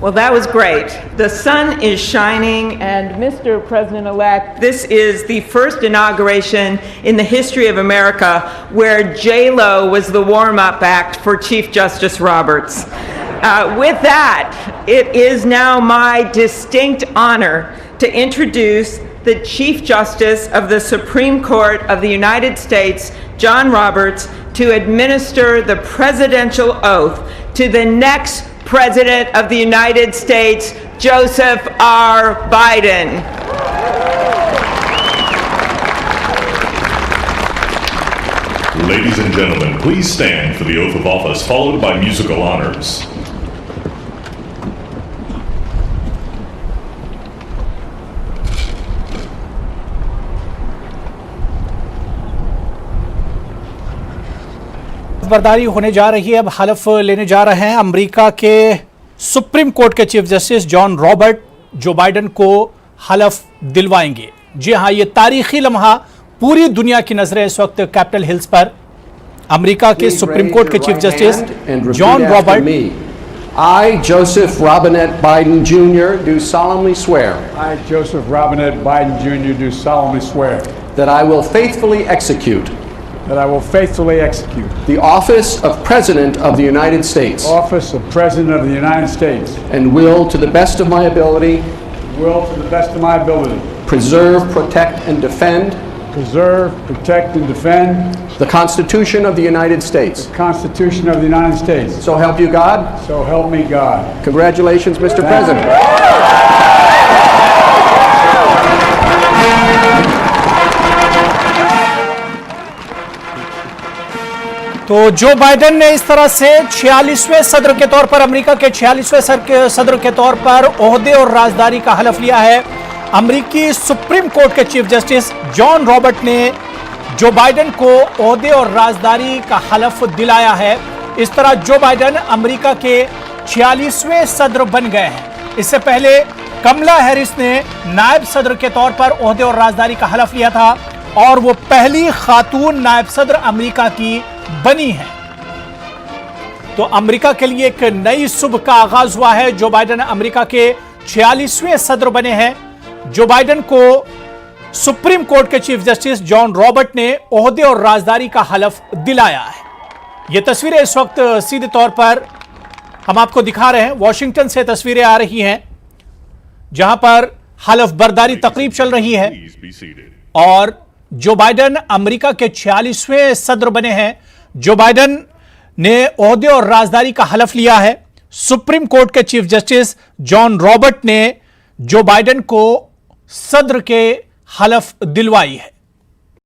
Well, that was great. The sun is shining, and Mr. President-elect, this is the first inauguration in the history of America where J-Lo was the warm-up act for Chief Justice Roberts. With that, it is now my distinct honor to introduce the Chief Justice of the Supreme Court of the United States, John Roberts, to administer the presidential oath to the next President of the United States, Joseph R. Biden. Ladies and gentlemen, please stand for the oath of office, followed by musical honors. बर्दारी होने जा रही है। अब हलफ लेने जा रहे हैं America के सुप्रीम कोर्ट के chief justice John Robert Joe Biden को हलफ दिलवाएंगे। जी हां, ये तारीखी लम्हा, पूरी दुनिया की नजरें इस वक्त कैपिटल हिल्स पर। अमेरिका के सुप्रीम कोर्ट के chief justice John Robert. I, Joseph Robinette Biden Jr., do solemnly swear. I, Joseph Robinette Biden Jr., do solemnly swear. That I will faithfully execute. That I will faithfully execute. The office of President of the United States. Office of President of the United States. And will, to the best of my ability. Will, to the best of my ability. Preserve, protect, and defend. Preserve, protect, and defend. The Constitution of the United States. The Constitution of the United States. So help you God. So help me God. Congratulations, Mr. President. तो Joe Biden ने इस तरह से 46वें सदर के तौर पर, America के 46वें सदर के तौर पर ओहदे और राजदारी का हलफ लिया है। अमेरिकी सुप्रीम कोर्ट के चीफ जस्टिस जॉन रॉबर्ट ने जो बाइडेन को ओहदे और राजदारी का हलफ दिलाया है। इस तरह जो बाइडेन अमेरिका के 46वें सदर बन गए हैं। इससे पहले कमला हैरिस ने नायब सदर के तौर पर ओहदे और राजदारी का हलफ लिया था और वो पहली खातून नायब सदर अमेरिका की बनी है। तो अमेरिका के लिए एक नई सुबह का आगाज हुआ है। जो बाइडेन अमेरिका के 46वें सदर बने हैं। जो बाइडेन को सुप्रीम कोर्ट के चीफ जस्टिस जॉन रॉबर्ट ने ओहदे और राजदारी का हलफ दिलाया है। ये तस्वीरें इस वक्त सीधे तौर पर हम आपको दिखा रहे हैं। वॉशिंगटन से तस्वीरें आ रही हैं जहां पर हलफ बर्दारी तकरीब चल रही है और जो बाइडेन अमेरिका के 46वें सदर बने हैं। जो बाइडेन ने ओहदे और राजदारी का हलफ लिया है। सुप्रीम कोर्ट के चीफ जस्टिस जॉन रॉबर्ट ने जो बाइडेन को सदर के हलफ दिलवाई है।